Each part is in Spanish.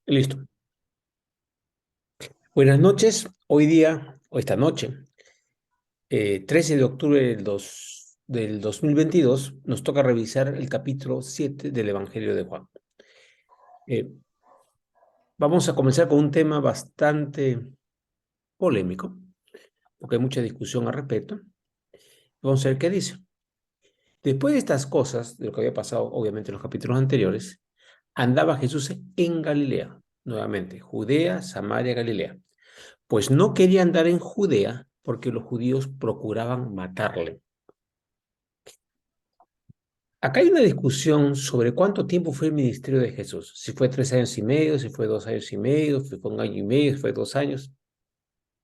Listo. Buenas noches. Hoy día, o esta noche, 13 de octubre del 2022, nos toca revisar el capítulo 7 del Evangelio de Juan. Eh, Vamos a comenzar con un tema bastante polémico, porque hay mucha discusión al respecto. Vamos a ver qué dice. Después de estas cosas, de lo que había pasado obviamente en los capítulos anteriores, andaba Jesús en Galilea, nuevamente, Judea, Samaria, Galilea. Pues no quería andar en Judea porque los judíos procuraban matarle. Acá hay una discusión sobre cuánto tiempo fue el ministerio de Jesús. Si fue 3 años y medio, si fue 2 años y medio, si fue un año y medio, si fue 2 años.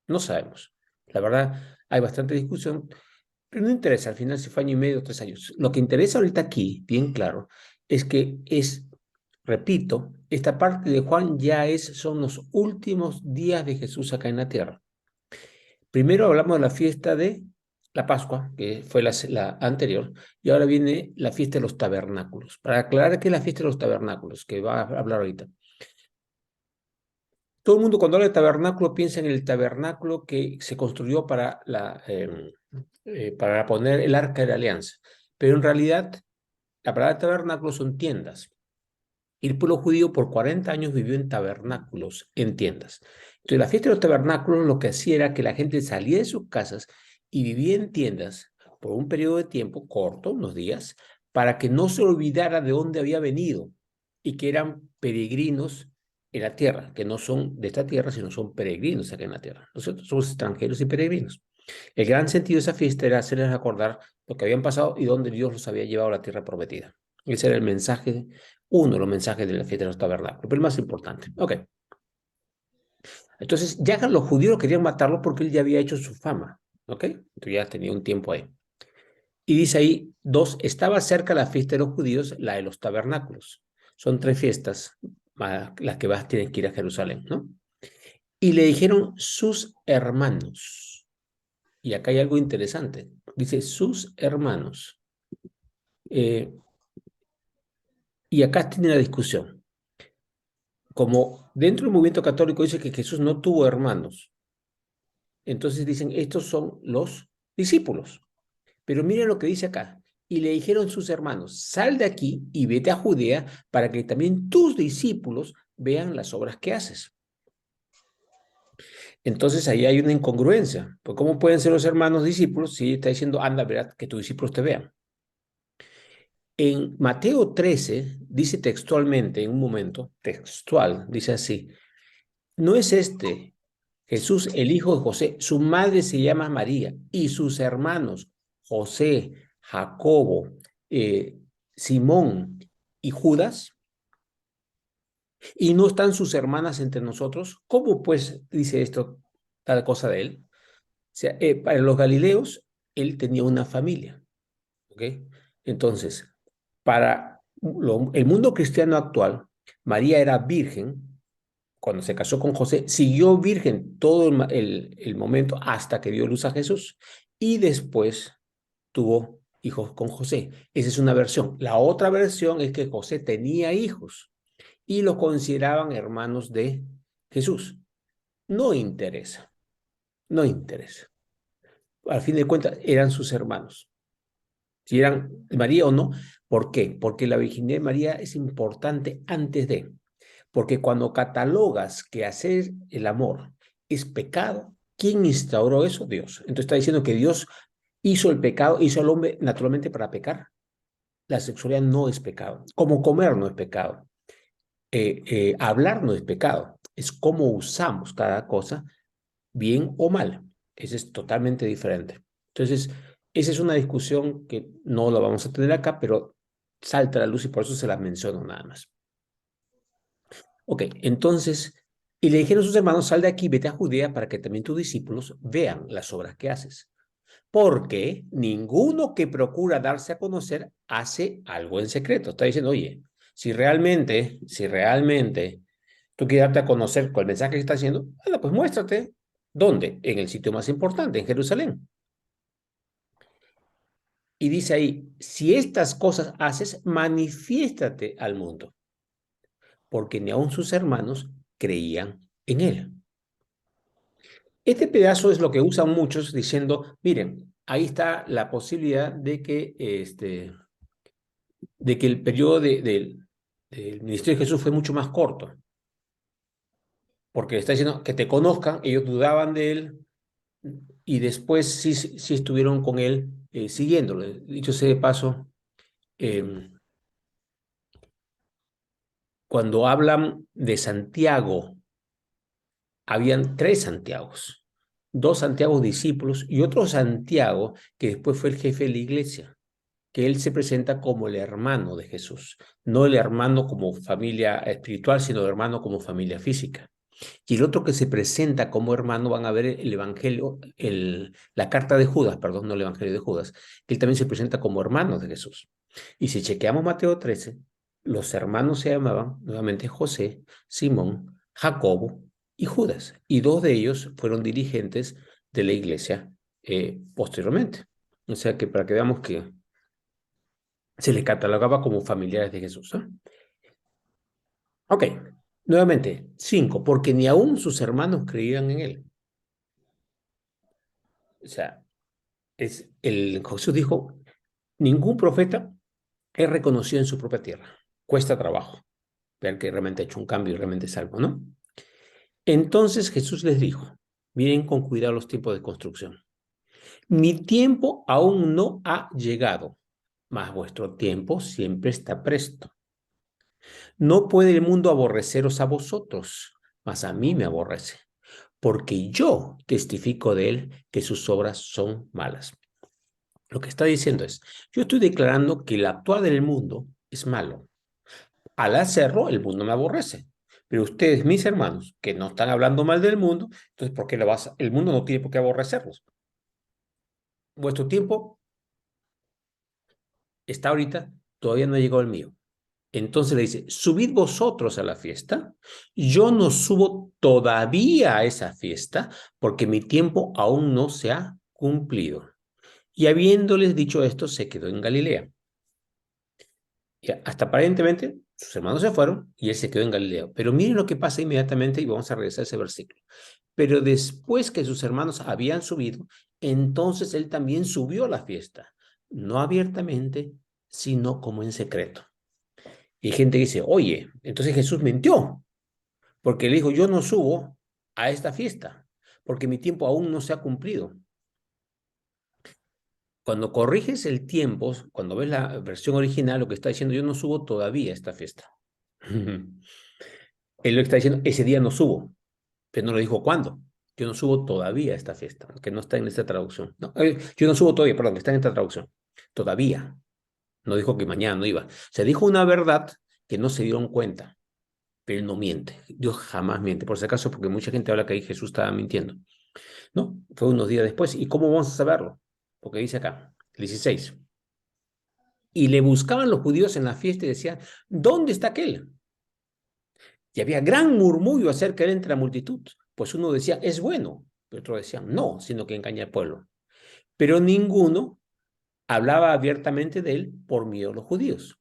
No sabemos. La verdad, hay bastante discusión, pero no interesa al final si fue año y medio o 3 años. Lo que interesa ahorita aquí, bien claro, es que repito, esta parte de Juan son los últimos días de Jesús acá en la tierra. Primero hablamos de la fiesta de la Pascua, que fue la anterior, y ahora viene la fiesta de los tabernáculos. Para aclarar qué es la fiesta de los tabernáculos, que va a hablar ahorita. Todo el mundo cuando habla de tabernáculo piensa en el tabernáculo que se construyó para poner el arca de la alianza. Pero en realidad, la palabra tabernáculo son tiendas. Y el pueblo judío por 40 años vivió en tabernáculos, en tiendas. Entonces, la fiesta de los tabernáculos lo que hacía era que la gente salía de sus casas y vivía en tiendas por un periodo de tiempo corto, unos días, para que no se olvidara de dónde había venido y que eran peregrinos en la tierra, que no son de esta tierra, sino son peregrinos acá en la tierra. Nosotros somos extranjeros y peregrinos. El gran sentido de esa fiesta era hacerles acordar lo que habían pasado y dónde Dios los había llevado a la tierra prometida. Ese era el mensaje, uno de los mensajes de la fiesta de los tabernáculos, pero el más importante. Ok. Entonces, ya los judíos querían matarlo porque él ya había hecho su fama. Ok. Entonces ya tenía un tiempo ahí. Y dice ahí, estaba cerca la fiesta de los judíos, la de los tabernáculos. Son tres fiestas las que tienes que ir a Jerusalén, ¿no? Y le dijeron sus hermanos. Y acá hay algo interesante. Dice sus hermanos. Eh, y acá tiene la discusión. Como dentro del movimiento católico dice que Jesús no tuvo hermanos, entonces dicen, estos son los discípulos. Pero miren lo que dice acá. Y le dijeron sus hermanos, sal de aquí y vete a Judea para que también tus discípulos vean las obras que haces. Entonces ahí hay una incongruencia. Pues ¿cómo pueden ser los hermanos discípulos si está diciendo, anda, verás que tus discípulos te vean? En Mateo 13 dice textualmente, en un momento textual, dice así, ¿no es este Jesús el hijo de José? Su madre se llama María y sus hermanos José, Jacobo, eh, Simón y Judas, y no están sus hermanas entre nosotros. ¿Cómo pues dice esto, tal cosa de él? O sea, para los galileos, él tenía una familia, ¿ok? Entonces, para el mundo cristiano actual, María era virgen cuando se casó con José, siguió virgen todo el momento hasta que dio luz a Jesús y después tuvo hijos con José. Esa es una versión. La otra versión es que José tenía hijos y los consideraban hermanos de Jesús. No interesa, no interesa. Al fin de cuentas, eran sus hermanos. Si eran María o no, ¿por qué? Porque la virginidad de María es importante antes de. Porque cuando catalogas que hacer el amor es pecado, ¿quién instauró eso? Dios. Entonces está diciendo que Dios hizo el pecado, hizo al hombre naturalmente para pecar. La sexualidad no es pecado. Como comer no es pecado. Hablar no es pecado. Es cómo usamos cada cosa, bien o mal. Ese es totalmente diferente. Entonces, esa es una discusión que no la vamos a tener acá, pero salta a la luz y por eso se la menciono nada más. Ok, entonces, y le dijeron a sus hermanos, sal de aquí, vete a Judea para que también tus discípulos vean las obras que haces. Porque ninguno que procura darse a conocer hace algo en secreto. Está diciendo, oye, si realmente tú quieres darte a conocer con el mensaje que estás haciendo, bueno, pues muéstrate. ¿Dónde? En el sitio más importante, en Jerusalén. Y dice ahí, si estas cosas haces, manifiéstate al mundo. porque ni aun sus hermanos creían en él. Este pedazo es lo que usan muchos diciendo, miren, ahí está la posibilidad de que el periodo del ministerio de Jesús fue mucho más corto, porque le está diciendo que te conozcan, ellos dudaban de él y después sí estuvieron con él siguiéndolo. Dicho sea de paso, eh, cuando hablan de Santiago, habían tres Santiagos, dos Santiagos discípulos y otro Santiago que después fue el jefe de la iglesia, que él se presenta como el hermano de Jesús, no el hermano como familia espiritual, sino el hermano como familia física. Y el otro que se presenta como hermano, van a ver el Evangelio, la carta de Judas, perdón, no el Evangelio de Judas, que él también se presenta como hermano de Jesús. Y si chequeamos Mateo 13, los hermanos se llamaban nuevamente José, Simón, Jacobo y Judas. Y dos de ellos fueron dirigentes de la iglesia posteriormente. O sea que para que veamos que se les catalogaba como familiares de Jesús. ¿No? Ok, nuevamente, 5, porque ni aún sus hermanos creían en él. O sea, Jesús dijo, ningún profeta es reconocido en su propia tierra. Cuesta trabajo ver que realmente ha hecho un cambio y realmente es algo, ¿no? Entonces Jesús les dijo, miren con cuidado los tiempos de construcción. Mi tiempo aún no ha llegado, mas vuestro tiempo siempre está presto. No puede el mundo aborreceros a vosotros, mas a mí me aborrece, porque yo testifico de él que sus obras son malas. Lo que está diciendo es, yo estoy declarando que el actuar del mundo es malo. Al hacerlo, el mundo me aborrece. Pero ustedes, mis hermanos, que no están hablando mal del mundo, entonces, ¿por qué el mundo no tiene por qué aborrecerlos? Vuestro tiempo está ahorita, todavía no ha llegado el mío. Entonces le dice, subid vosotros a la fiesta, yo no subo todavía a esa fiesta, porque mi tiempo aún no se ha cumplido. Y habiéndoles dicho esto, se quedó en Galilea. Y hasta aparentemente sus hermanos se fueron y él se quedó en Galilea. Pero miren lo que pasa inmediatamente y vamos a regresar a ese versículo. Pero después que sus hermanos habían subido, entonces él también subió a la fiesta, no abiertamente, sino como en secreto. Y hay gente que dice, oye, entonces Jesús mintió, porque le dijo, yo no subo a esta fiesta, porque mi tiempo aún no se ha cumplido. Cuando corriges el tiempo, cuando ves la versión original, lo que está diciendo, yo no subo todavía a esta fiesta. Él lo está diciendo, ese día no subo, pero no le dijo cuándo. Yo no subo todavía a esta fiesta, que no está en esta traducción. No, yo no subo todavía, perdón, está en esta traducción. Todavía. No dijo que mañana no iba. Se dijo una verdad que no se dieron cuenta, pero él no miente. Dios jamás miente, por si acaso, porque mucha gente habla que ahí Jesús estaba mintiendo. No, fue unos días después. ¿Y cómo vamos a saberlo? Porque dice acá, 16. Y le buscaban los judíos en la fiesta y decían, ¿dónde está aquel? Y había gran murmullo acerca de él entre la multitud, pues uno decía, es bueno, pero otro decía, no, sino que engaña al pueblo. Pero ninguno hablaba abiertamente de él por miedo a los judíos.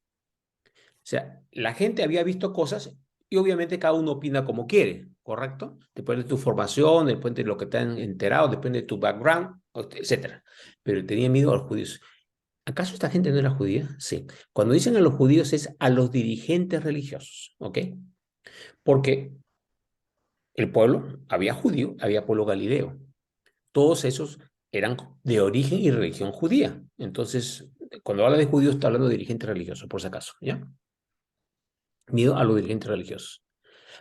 O sea, la gente había visto cosas y obviamente cada uno opina como quiere, ¿correcto? Depende de tu formación, depende de lo que te han enterado, depende de tu background, etcétera. Pero tenía miedo a los judíos. ¿Acaso esta gente no era judía? Sí. Cuando dicen a los judíos es a los dirigentes religiosos, ¿ok? Porque el pueblo, había judío, había pueblo galileo. Todos esos eran de origen y religión judía. Entonces, cuando habla de judíos, está hablando de dirigentes religiosos, por si acaso, ¿ya? Miedo a los dirigentes religiosos.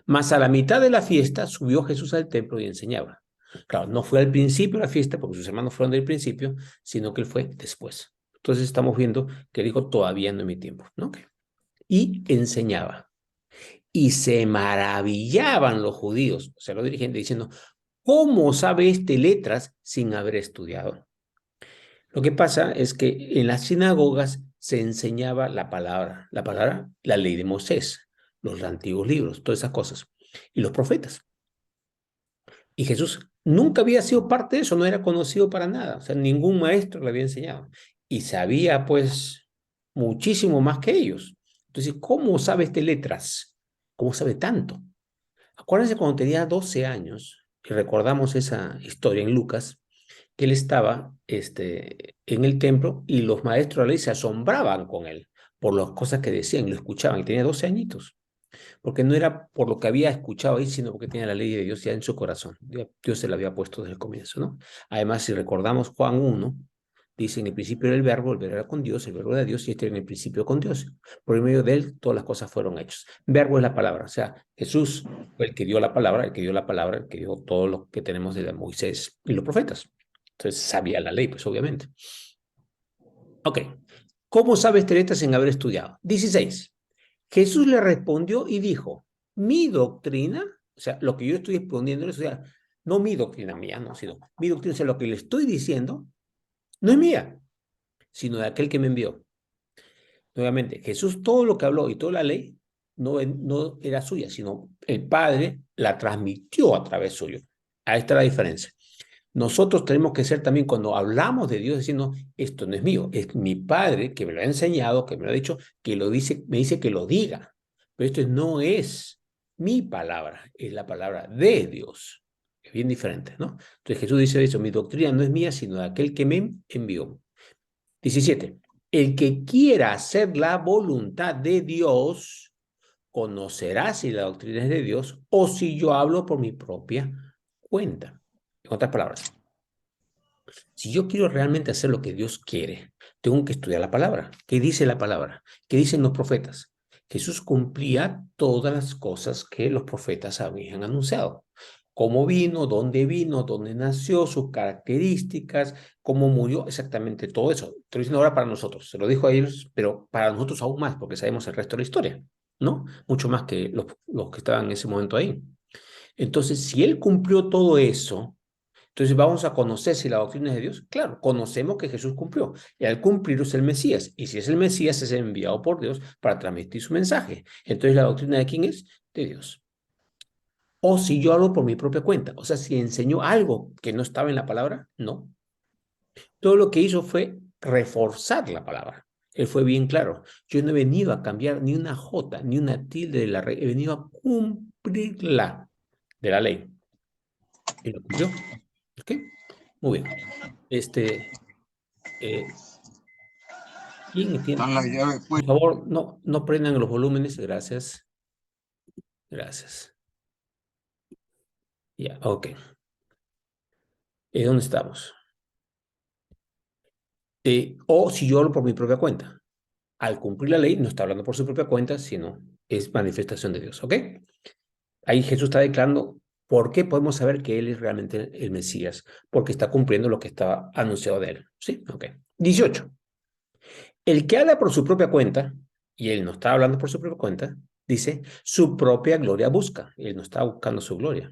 Mas a la mitad de la fiesta subió Jesús al templo y enseñaba. Claro, no fue al principio de la fiesta, porque sus hermanos fueron del principio, sino que él fue después. Entonces estamos viendo que dijo, todavía no es mi tiempo, ¿no? Y enseñaba. Y se maravillaban los judíos, o sea, los dirigentes, diciendo, ¿cómo sabe este letras sin haber estudiado? Lo que pasa es que en las sinagogas se enseñaba la palabra, la ley de Moisés, los antiguos libros, todas esas cosas, y los profetas. Y Jesús nunca había sido parte de eso, no era conocido para nada, o sea, ningún maestro le había enseñado. Y sabía, pues, muchísimo más que ellos. Entonces, ¿cómo sabe este letras? ¿Cómo sabe tanto? Acuérdense cuando tenía 12 años, y recordamos esa historia en Lucas, que él estaba en el templo y los maestros de la ley se asombraban con él por las cosas que decían, lo escuchaban, y tenía 12 añitos, porque no era por lo que había escuchado ahí, sino porque tenía la ley de Dios ya en su corazón. Dios se la había puesto desde el comienzo, ¿no? Además, si recordamos Juan 1, dice, en el principio era el verbo era con Dios, el verbo era Dios, y este era en el principio con Dios. Por el medio de él, todas las cosas fueron hechas. Verbo es la palabra, o sea, Jesús fue el que dio la palabra, el que dio la palabra, el que dio todo lo que tenemos de Moisés y los profetas. Entonces, sabía la ley, pues obviamente. Ok. ¿Cómo sabe este letra sin haber estudiado? 16. Jesús le respondió y dijo, mi doctrina, o sea, lo que yo estoy exponiéndole, o sea, no mi doctrina mía, no, sino mi doctrina, o sea, lo que le estoy diciendo, no es mía, sino de aquel que me envió. Nuevamente, Jesús todo lo que habló y toda la ley no era suya, sino el Padre la transmitió a través suyo. Ahí está la diferencia. Nosotros tenemos que ser también, cuando hablamos de Dios, diciendo, esto no es mío, es mi Padre que me lo ha enseñado, que me lo ha dicho, que lo dice, me dice que lo diga. Pero esto no es mi palabra, es la palabra de Dios. Es bien diferente, ¿no? Entonces Jesús dice eso, mi doctrina no es mía, sino de aquel que me envió. 17. El que quiera hacer la voluntad de Dios, conocerá si la doctrina es de Dios o si yo hablo por mi propia cuenta. En otras palabras, si yo quiero realmente hacer lo que Dios quiere, tengo que estudiar la palabra. ¿Qué dice la palabra? ¿Qué dicen los profetas? Jesús cumplía todas las cosas que los profetas habían anunciado. Cómo vino, dónde nació, sus características, cómo murió, exactamente todo eso. Te lo diciendo ahora para nosotros. Se lo dijo a ellos, pero para nosotros aún más, porque sabemos el resto de la historia, ¿no? Mucho más que los que estaban en ese momento ahí. Entonces, si él cumplió todo eso, entonces vamos a conocer si la doctrina es de Dios. Claro, conocemos que Jesús cumplió. Y al cumplir es el Mesías. Y si es el Mesías, es enviado por Dios para transmitir su mensaje. Entonces, ¿la doctrina de quién es? De Dios. O si yo hablo por mi propia cuenta. O sea, si enseñó algo que no estaba en la palabra, no. Todo lo que hizo fue reforzar la palabra. Él fue bien claro. Yo no he venido a cambiar ni una jota, ni una tilde de la ley. He venido a cumplirla de la ley. Y lo cumplió. ¿Ok? Muy bien. Eh, ¿Quién tiene? Están las llaves, pues. Por favor, no prendan los volúmenes. Gracias. Gracias. Ya, ok. ¿Dónde estamos? O si yo hablo por mi propia cuenta. Al cumplir la ley, no está hablando por su propia cuenta, sino es manifestación de Dios, ¿ok? Ahí Jesús está declarando por qué podemos saber que Él es realmente el Mesías, porque está cumpliendo lo que estaba anunciado de Él, ¿sí? Ok. 18. El que habla por su propia cuenta, y Él no está hablando por su propia cuenta, dice, su propia gloria busca. Él no está buscando su gloria.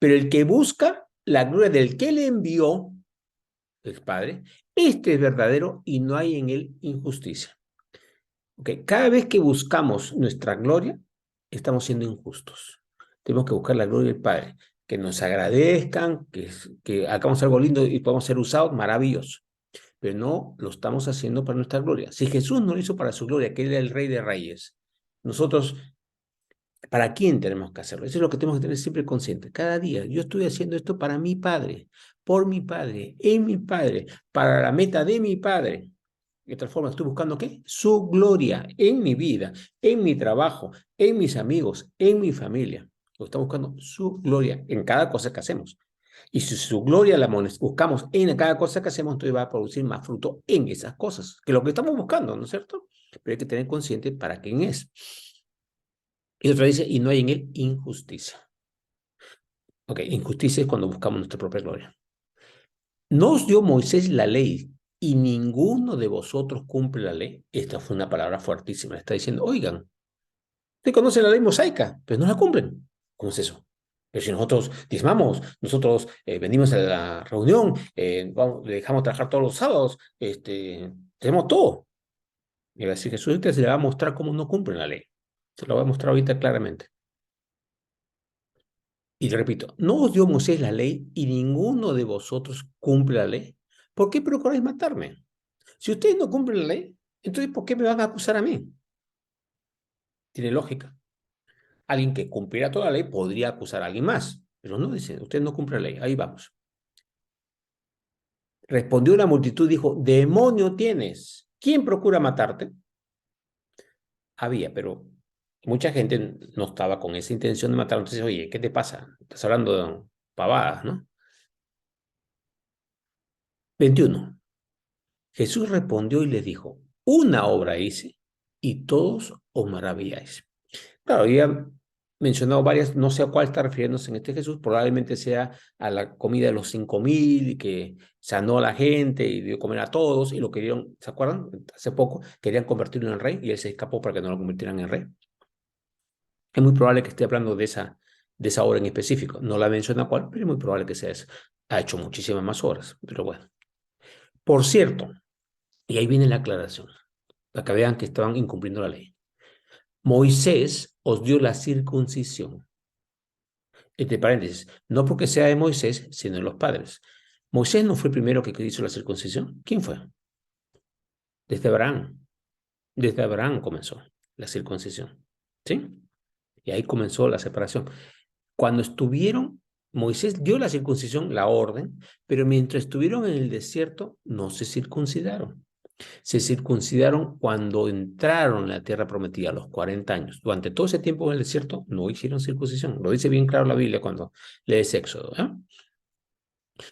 Pero el que busca la gloria del que le envió, el Padre, este es verdadero y no hay en él injusticia. Okay. Cada vez que buscamos nuestra gloria, estamos siendo injustos. Tenemos que buscar la gloria del Padre, que nos agradezcan, que hagamos algo lindo y podamos ser usados, maravilloso. Pero no lo estamos haciendo para nuestra gloria. Si Jesús no lo hizo para su gloria, que Él era el Rey de Reyes, nosotros, ¿para quién tenemos que hacerlo? Eso es lo que tenemos que tener siempre consciente. Cada día, yo estoy haciendo esto para mi Padre, por mi Padre, en mi Padre, para la meta de mi Padre. De otra forma, estoy buscando ¿qué? Su gloria en mi vida, en mi trabajo, en mis amigos, en mi familia. Lo estamos buscando su gloria en cada cosa que hacemos. Y si su gloria la buscamos en cada cosa que hacemos, entonces va a producir más fruto en esas cosas, que es lo que estamos buscando, ¿no es cierto? Pero hay que tener consciente para quién es. Y otra dice, y no hay en él injusticia. Ok, injusticia es cuando buscamos nuestra propia gloria. Nos dio Moisés la ley y ninguno de vosotros cumple la ley. Esta fue una palabra fuertísima. Está diciendo, oigan, usted conoce la ley mosaica, pero no la cumplen. ¿Cómo es eso? Pero si nosotros diezmamos, nosotros venimos a la reunión, dejamos trabajar todos los sábados, tenemos todo. Y va a decir Jesús, ahorita se le va a mostrar cómo no cumplen la ley. Se lo voy a mostrar ahorita claramente. Y le repito, no os dio Moisés la ley y ninguno de vosotros cumple la ley. ¿Por qué procuráis matarme? Si ustedes no cumplen la ley, entonces ¿por qué me van a acusar a mí? Tiene lógica. alguien que cumpliera toda la ley podría acusar a alguien más. Pero no, dice, usted no cumple la ley, ahí vamos. Respondió la multitud, dijo, demonio tienes, ¿quién procura matarte? Había, pero mucha gente no estaba con esa intención de matar. Entonces, oye, ¿qué te pasa? Estás hablando de pavadas, ¿no? 21. Jesús respondió y les dijo, una obra hice y todos os maravilláis. Claro, había mencionado varias, no sé a cuál está refiriéndose en este Jesús, probablemente sea a la comida de los 5.000 y que sanó a la gente y dio comer a todos y lo querían, ¿se acuerdan? Hace poco querían convertirlo en rey y él se escapó para que no lo convirtieran en rey. Es muy probable que esté hablando de esa obra en específico. No la menciona cuál, pero es muy probable que sea eso. Ha hecho muchísimas más obras, pero bueno. Por cierto, y ahí viene la aclaración, para que vean que estaban incumpliendo la ley. Moisés os dio la circuncisión. Entre paréntesis, no porque sea de Moisés, sino de los padres. Moisés no fue el primero que hizo la circuncisión. ¿Quién fue? Desde Abraham. Desde Abraham comenzó la circuncisión. ¿Sí? Y ahí comenzó la separación. Cuando estuvieron, Moisés dio la circuncisión, la orden, pero mientras estuvieron en el desierto, no se circuncidaron. Se circuncidaron cuando entraron en la tierra prometida a los 40 años. Durante todo ese tiempo en el desierto no hicieron circuncisión. Lo dice bien claro la Biblia cuando lees Éxodo. ¿Eh?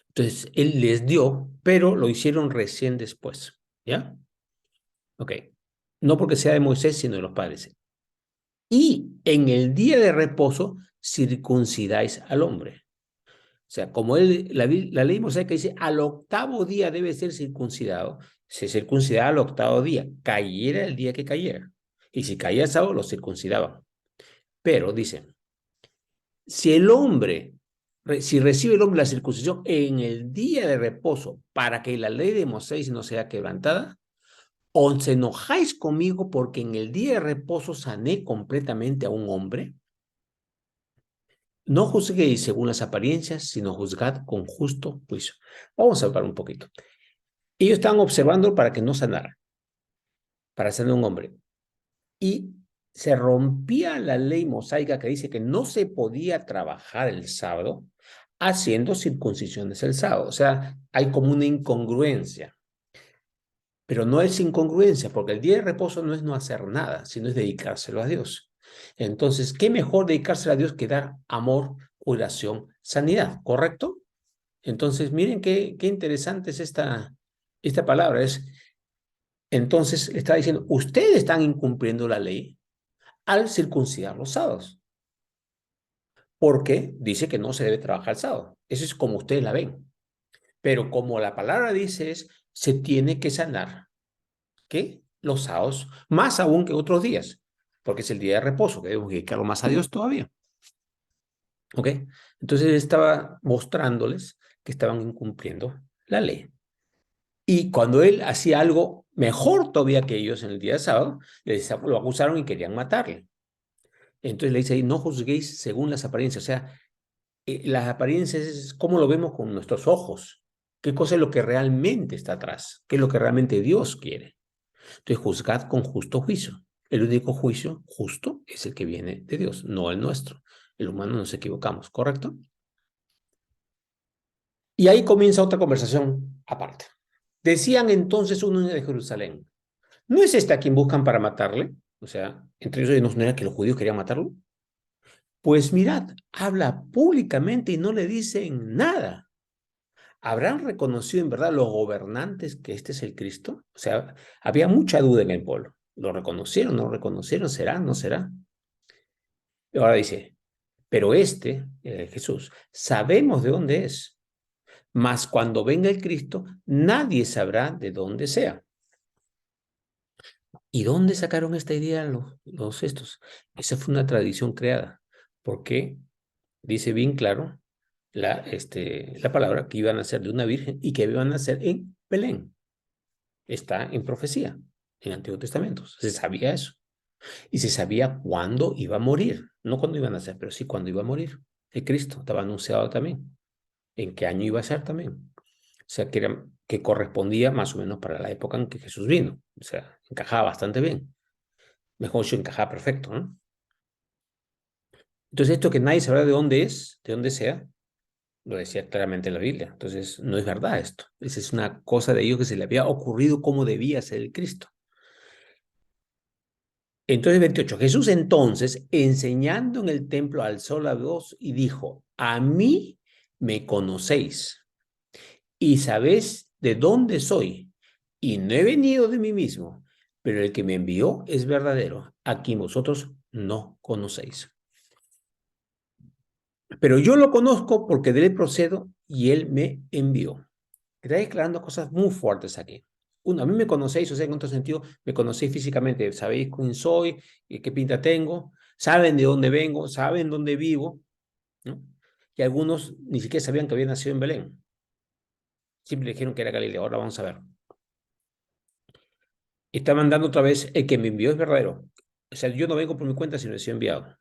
Entonces, él les dio, pero lo hicieron recién después. ¿Ya? Ok. No porque sea de Moisés, sino de los padres. Y en el día de reposo circuncidáis al hombre. O sea, como la ley mosaica dice, al octavo día debe ser circuncidado, se circuncidaba al octavo día, cayera el día que cayera. Y si caía el sábado, lo circuncidaban. Pero dice, si el hombre, si recibe el hombre la circuncisión en el día de reposo para que la ley de Moisés no sea quebrantada, os enojáis conmigo porque en el día de reposo sané completamente a un hombre. No juzguéis según las apariencias, sino juzgad con justo juicio. Vamos a hablar un poquito. Ellos estaban observando para que no sanara, para sanar a un hombre. Y se rompía la ley mosaica que dice que no se podía trabajar el sábado haciendo circuncisiones el sábado. O sea, hay como una incongruencia. Pero no es incongruencia, porque el día de reposo no es no hacer nada, sino es dedicárselo a Dios. Entonces, ¿qué mejor dedicárselo a Dios que dar amor, curación, sanidad? ¿Correcto? Entonces, miren qué interesante es esta palabra. Entonces, le está diciendo, ustedes están incumpliendo la ley al circuncidar los sábados, porque dice que no se debe trabajar el sábado. Eso es como ustedes la ven. Pero como la palabra dice es, se tiene que sanar, ¿qué? Los sábados, más aún que otros días, porque es el día de reposo, que debemos dedicarlo más a Dios todavía. ¿Ok? Entonces, él estaba mostrándoles que estaban incumpliendo la ley. Y cuando él hacía algo mejor todavía que ellos en el día de sábado, lo acusaron y querían matarle. Entonces le dice ahí, no juzguéis según las apariencias. O sea, las apariencias es cómo lo vemos con nuestros ojos. ¿Qué cosa es lo que realmente está atrás? ¿Qué es lo que realmente Dios quiere? Entonces juzgad con justo juicio. El único juicio justo es el que viene de Dios, no el nuestro. El humano nos equivocamos, ¿correcto? Y ahí comienza otra conversación aparte. Decían entonces uno de Jerusalén, ¿no es este a quien buscan para matarle? O sea, entre ellos no era que los judíos querían matarlo. Pues mirad, habla públicamente y no le dicen nada. ¿Habrán reconocido en verdad los gobernantes que este es el Cristo? O sea, había mucha duda en el pueblo. ¿Lo reconocieron? ¿No lo reconocieron? ¿Será? ¿No será? Y ahora dice, pero Jesús, sabemos de dónde es, mas cuando venga el Cristo, nadie sabrá de dónde sea. ¿Y dónde sacaron esta idea los estos? Esa fue una tradición creada, porque dice bien claro la palabra que iban a ser de una virgen y que iban a ser en Belén. Está en profecía, en el Antiguo Testamento. Se sabía eso. Y se sabía cuándo iba a morir. No cuándo iban a ser, pero sí cuándo iba a morir. El Cristo estaba anunciado también. En qué año iba a ser también. O sea, que correspondía más o menos para la época en que Jesús vino. O sea, encajaba bastante bien. Mejor dicho, encajaba perfecto, ¿no? Entonces, esto que nadie sabrá de dónde es, de dónde sea, lo decía claramente la Biblia. Entonces, no es verdad esto. Esa es una cosa de ellos que se le había ocurrido cómo debía ser el Cristo. Entonces, 28. Jesús entonces, enseñando en el templo, alzó la voz y dijo, a mí me conocéis y sabéis de dónde soy. Y no he venido de mí mismo, pero el que me envió es verdadero, a quien vosotros no conocéis. Pero yo lo conozco porque de él procedo y él me envió. Está declarando cosas muy fuertes aquí. Uno, a mí me conocéis, o sea, en otro sentido, me conocéis físicamente, sabéis quién soy, qué pinta tengo, saben de dónde vengo, saben dónde vivo, ¿no? Y algunos ni siquiera sabían que había nacido en Belén. Siempre dijeron que era Galileo. Ahora vamos a ver. Está mandando otra vez, el que me envió es verdadero. O sea, yo no vengo por mi cuenta, sino he sido enviado.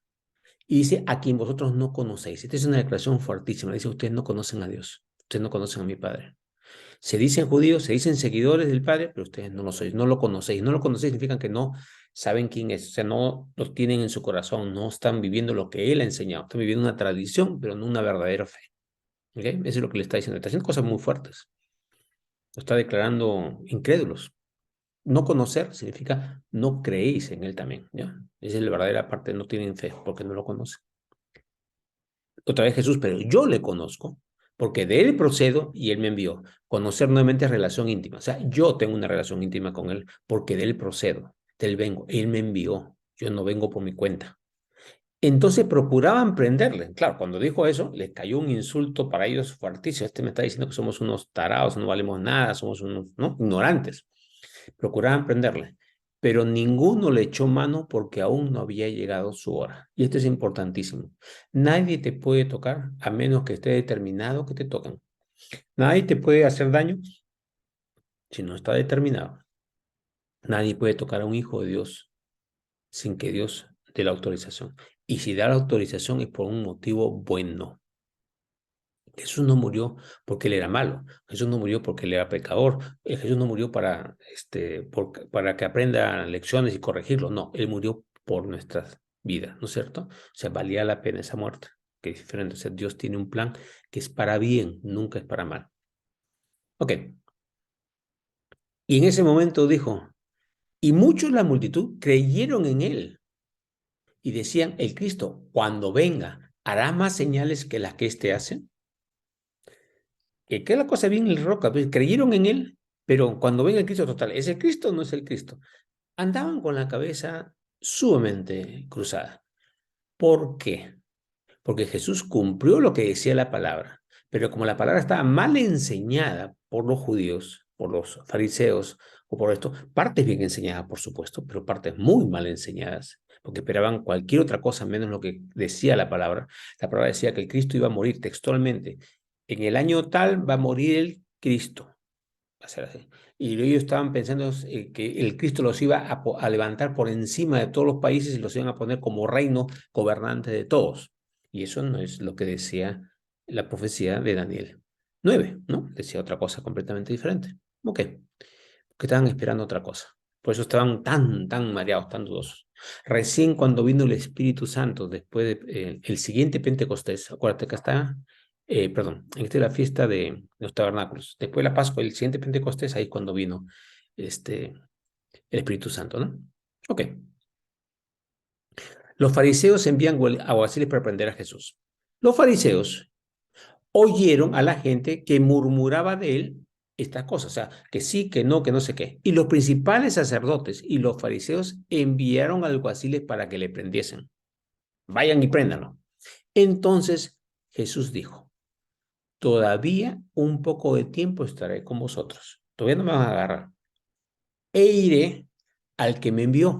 Y dice, a quien vosotros no conocéis. Esta es una declaración fuertísima. Dice, ustedes no conocen a Dios. Ustedes no conocen a mi Padre. Se dicen judíos, se dicen seguidores del Padre, pero ustedes no lo sois, no lo conocéis. No lo conocéis significa que no saben quién es. O sea, no lo tienen en su corazón, no están viviendo lo que Él ha enseñado. Están viviendo una tradición, pero no una verdadera fe. ¿Okay? Eso es lo que le está diciendo. Está haciendo cosas muy fuertes. Lo está declarando incrédulos. No conocer significa no creéis en Él también, ¿ya? Esa es la verdadera parte, no tienen fe porque no lo conocen. Otra vez Jesús, pero yo le conozco porque de Él procedo y Él me envió. Conocer nuevamente es relación íntima. O sea, yo tengo una relación íntima con Él porque de Él procedo, de Él vengo, Él me envió. Yo no vengo por mi cuenta. Entonces procuraban prenderle. Claro, cuando dijo eso, le cayó un insulto para ellos fuertísimo. Este me está diciendo que somos unos tarados, no valemos nada, somos unos, ¿no?, ignorantes. Procuraban prenderle, pero ninguno le echó mano porque aún no había llegado su hora. Y esto es importantísimo. Nadie te puede tocar a menos que esté determinado que te toquen. Nadie te puede hacer daño si no está determinado. Nadie puede tocar a un hijo de Dios sin que Dios dé la autorización. Y si da la autorización es por un motivo bueno. Jesús no murió porque él era malo. Jesús no murió porque él era pecador. Jesús no murió para, para que aprenda lecciones y corregirlo. No, él murió por nuestras vidas, ¿no es cierto? O sea, valía la pena esa muerte, que es diferente. O sea, Dios tiene un plan que es para bien, nunca es para mal. Ok. Y en ese momento dijo, y muchos la multitud creyeron en él y decían, el Cristo, cuando venga, hará más señales que las que éste hace. Que la cosa bien el roca, pues creyeron en él, pero cuando ven el Cristo total, ¿es el Cristo o no es el Cristo? Andaban con la cabeza sumamente cruzada. ¿Por qué? Porque Jesús cumplió lo que decía la palabra, pero como la palabra estaba mal enseñada por los judíos, por los fariseos o por esto, partes bien enseñadas, por supuesto, pero partes muy mal enseñadas, porque esperaban cualquier otra cosa menos lo que decía la palabra. La palabra decía que el Cristo iba a morir textualmente. En el año tal va a morir el Cristo. Va a ser así. Y ellos estaban pensando que el Cristo los iba a levantar por encima de todos los países y los iban a poner como reino gobernante de todos. Y eso no es lo que decía la profecía de Daniel 9, ¿no? Decía otra cosa completamente diferente. Ok, que estaban esperando otra cosa. Por eso estaban tan mareados, tan dudosos. Recién cuando vino el Espíritu Santo, después de el siguiente Pentecostés, acuérdate que está, perdón, esta es la fiesta de los tabernáculos. Después de la Pascua, el siguiente Pentecostés, ahí es cuando vino el Espíritu Santo, ¿no? Ok. Los fariseos envían alguaciles para prender a Jesús. Los fariseos oyeron a la gente que murmuraba de él estas cosas, o sea, que sí, que no sé qué. Y los principales sacerdotes y los fariseos enviaron alguaciles para que le prendiesen. Vayan y préndanlo. Entonces Jesús dijo, todavía un poco de tiempo estaré con vosotros. Todavía no me van a agarrar. E iré al que me envió.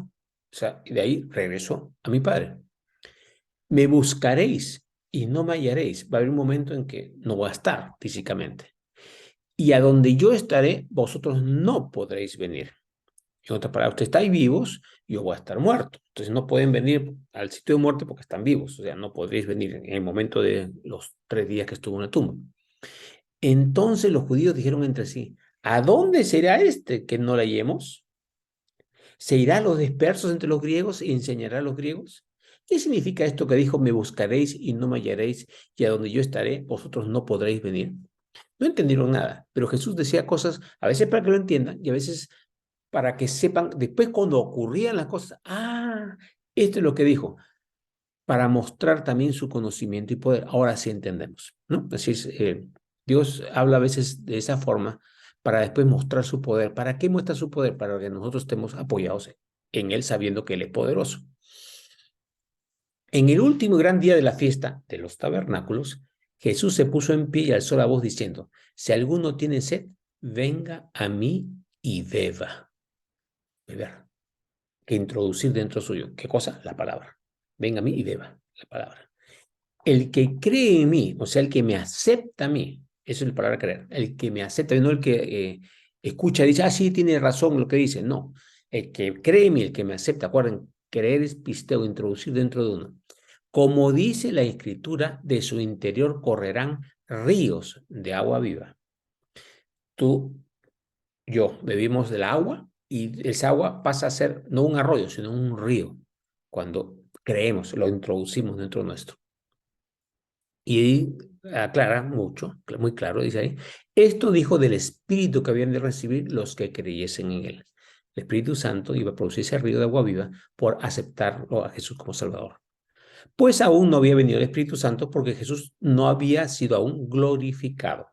O sea, de ahí regreso a mi Padre. Me buscaréis y no me hallaréis. Va a haber un momento en que no voy a estar físicamente. Y a donde yo estaré, vosotros no podréis venir. En otras palabras, ustedes estáis vivos, yo voy a estar muerto. Entonces no pueden venir al sitio de muerte porque están vivos. O sea, no podréis venir en el momento de los 3 días que estuvo en la tumba. Entonces los judíos dijeron entre sí, ¿a dónde será este que no le hallemos? ¿Se irá a los dispersos entre los griegos y enseñará a los griegos? ¿Qué significa esto que dijo, me buscaréis y no me hallaréis, y a donde yo estaré, vosotros no podréis venir? No entendieron nada, pero Jesús decía cosas, a veces para que lo entiendan, y a veces para que sepan, después cuando ocurrían las cosas, esto es lo que dijo, para mostrar también su conocimiento y poder. Ahora sí entendemos, ¿no? Así es, Dios habla a veces de esa forma para después mostrar su poder. ¿Para qué muestra su poder? Para que nosotros estemos apoyados en Él, sabiendo que Él es poderoso. En el último gran día de la fiesta de los tabernáculos, Jesús se puso en pie y alzó la voz diciendo, si alguno tiene sed, venga a mí y beba. Beber, que introducir dentro suyo. ¿Qué cosa? La palabra. Venga a mí y beba la palabra. El que cree en mí, o sea, el que me acepta a mí, eso es la palabra creer, el que me acepta, no el que escucha y dice, sí, tiene razón lo que dice, no, el que cree en mí, el que me acepta, acuerden, creer es pisteo, introducir dentro de uno. Como dice la Escritura, de su interior correrán ríos de agua viva. Tú, yo, bebimos del agua y esa agua pasa a ser no un arroyo, sino un río, cuando creemos, lo introducimos dentro nuestro. Y aclara mucho, muy claro, dice ahí, esto dijo del Espíritu que habían de recibir los que creyesen en él. El Espíritu Santo iba a producir ese río de agua viva por aceptarlo a Jesús como Salvador. Pues aún no había venido el Espíritu Santo porque Jesús no había sido aún glorificado.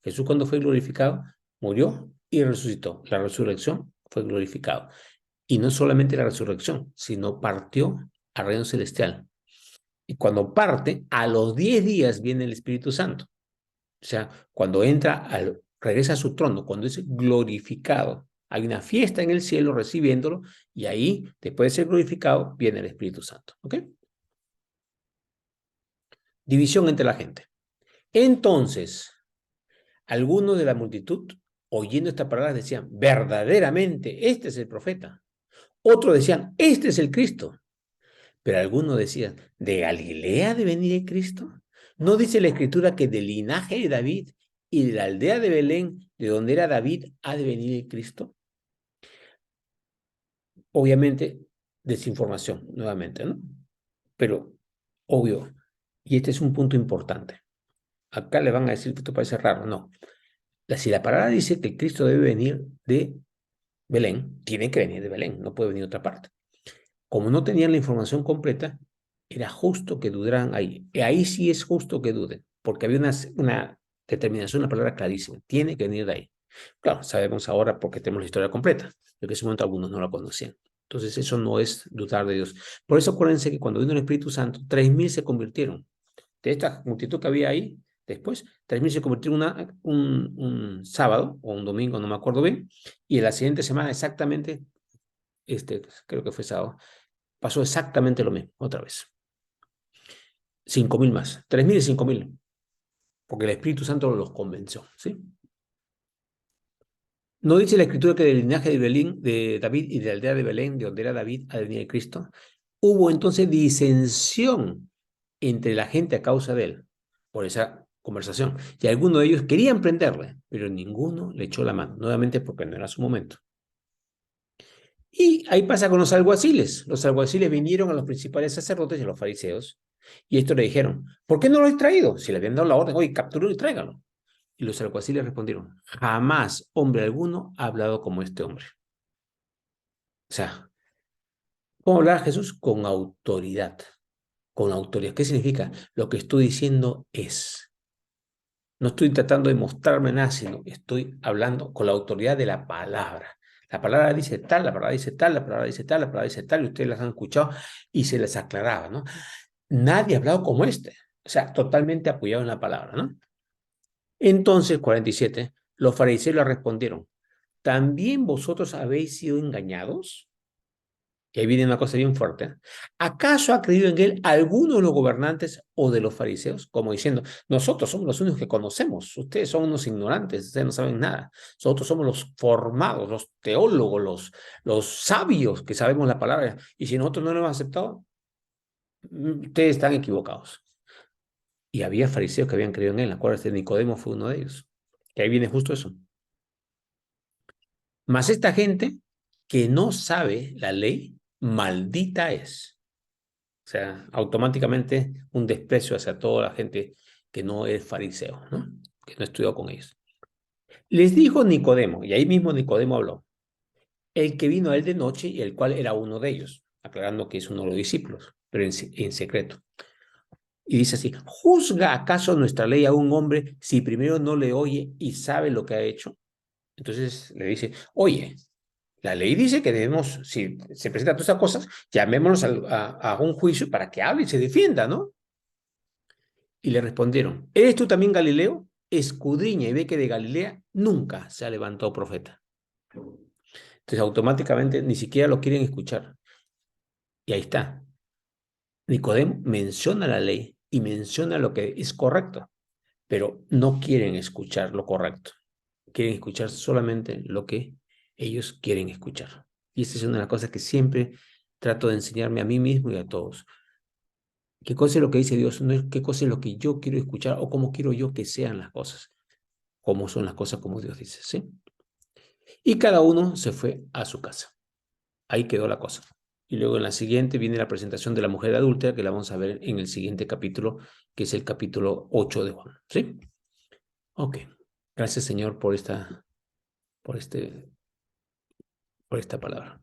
Jesús cuando fue glorificado, murió y resucitó. La resurrección fue glorificado. Y no solamente la resurrección, sino partió al reino celestial. Y cuando parte, a los 10 días viene el Espíritu Santo. O sea, cuando regresa a su trono, cuando es glorificado. Hay una fiesta en el cielo recibiéndolo y ahí, después de ser glorificado, viene el Espíritu Santo. ¿Ok? División entre la gente. Entonces, algunos de la multitud, oyendo estas palabras, decían, verdaderamente, este es el profeta. Otros decían, este es el Cristo. Pero algunos decían, ¿de Galilea ha de venir el Cristo? ¿No dice la Escritura que del linaje de David y de la aldea de Belén, de donde era David, ha de venir el Cristo? Obviamente, desinformación, nuevamente, ¿no? Pero, obvio, y este es un punto importante. Acá le van a decir que esto parece raro, no. Si la palabra dice que Cristo debe venir de Belén, tiene que venir de Belén, no puede venir de otra parte. Como no tenían la información completa, era justo que dudaran ahí. Y ahí sí es justo que duden, porque había una determinación, una palabra clarísima. Tiene que venir de ahí. Claro, sabemos ahora porque tenemos la historia completa, pero que en ese momento algunos no la conocían. Entonces, eso no es dudar de Dios. Por eso acuérdense que cuando vino el Espíritu Santo, 3.000 se convirtieron. De esta multitud que había ahí, después, 3.000 se convirtieron un sábado o un domingo, no me acuerdo bien, y en la siguiente semana exactamente, creo que fue sábado, pasó exactamente lo mismo, otra vez. 5.000 más, 3.000 y 5.000, porque el Espíritu Santo los convenció, ¿sí? ¿No dice la Escritura que del linaje de Belén, de David y de la aldea de Belén, de donde era David, ha de venir Cristo? Hubo entonces disensión entre la gente a causa de él, por esa conversación. Y algunos de ellos querían prenderle, pero ninguno le echó la mano, nuevamente porque no era su momento. Y ahí pasa con los alguaciles. Los alguaciles vinieron a los principales sacerdotes y a los fariseos, y estos le dijeron, ¿por qué no lo has traído? Si le habían dado la orden, oye, captúralo y tráigalo. Y los alguaciles respondieron, jamás hombre alguno ha hablado como este hombre. O sea, ¿cómo hablaba Jesús? Con autoridad. Con autoridad. ¿Qué significa? Lo que estoy diciendo es. No estoy tratando de mostrarme nada, sino estoy hablando con la autoridad de la palabra. La palabra dice tal, la palabra dice tal, la palabra dice tal, la palabra dice tal, y ustedes las han escuchado y se les aclaraba, ¿no? Nadie ha hablado como este. O sea, totalmente apoyado en la palabra, ¿no? Entonces, 47, los fariseos le respondieron, ¿también vosotros habéis sido engañados? Y ahí viene una cosa bien fuerte. ¿Acaso ha creído en él alguno de los gobernantes o de los fariseos? Como diciendo, nosotros somos los únicos que conocemos, ustedes son unos ignorantes, ustedes no saben nada. Nosotros somos los formados, los teólogos, los sabios que sabemos la palabra. Y si nosotros no lo hemos aceptado, ustedes están equivocados. Y había fariseos que habían creído en él. Acuérdate, Nicodemo fue uno de ellos. Que ahí viene justo eso. Mas esta gente que no sabe la ley, maldita es. sea, automáticamente un desprecio hacia toda la gente que no es fariseo, ¿no? Que no estudió con ellos. Les dijo Nicodemo, y ahí mismo Nicodemo habló, el que vino a él de noche y el cual era uno de ellos, aclarando que es uno de los discípulos, pero en secreto. Y dice así, ¿juzga acaso nuestra ley a un hombre si primero no le oye y sabe lo que ha hecho? Entonces le dice, oye, la ley dice que debemos, si se presentan todas estas cosas, llamémonos a un juicio para que hable y se defienda, ¿no? Y le respondieron, ¿eres tú también Galileo? Escudriña y ve que de Galilea nunca se ha levantado profeta. Entonces automáticamente ni siquiera lo quieren escuchar. Y ahí está. Nicodemo menciona la ley y menciona lo que es correcto, pero no quieren escuchar lo correcto. Quieren escuchar solamente lo que ellos quieren escuchar. Y esta es una de las cosas que siempre trato de enseñarme a mí mismo y a todos. ¿Qué cosa es lo que dice Dios? No es qué cosa es lo que yo quiero escuchar o cómo quiero yo que sean las cosas. Cómo son las cosas como Dios dice, ¿sí? Y cada uno se fue a su casa. Ahí quedó la cosa. Y luego en la siguiente viene la presentación de la mujer adúltera, que la vamos a ver en el siguiente capítulo, que es el capítulo 8 de Juan. ¿Sí? Ok. Gracias, Señor, por este, por esta palabra.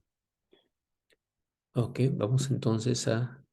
Ok, vamos entonces a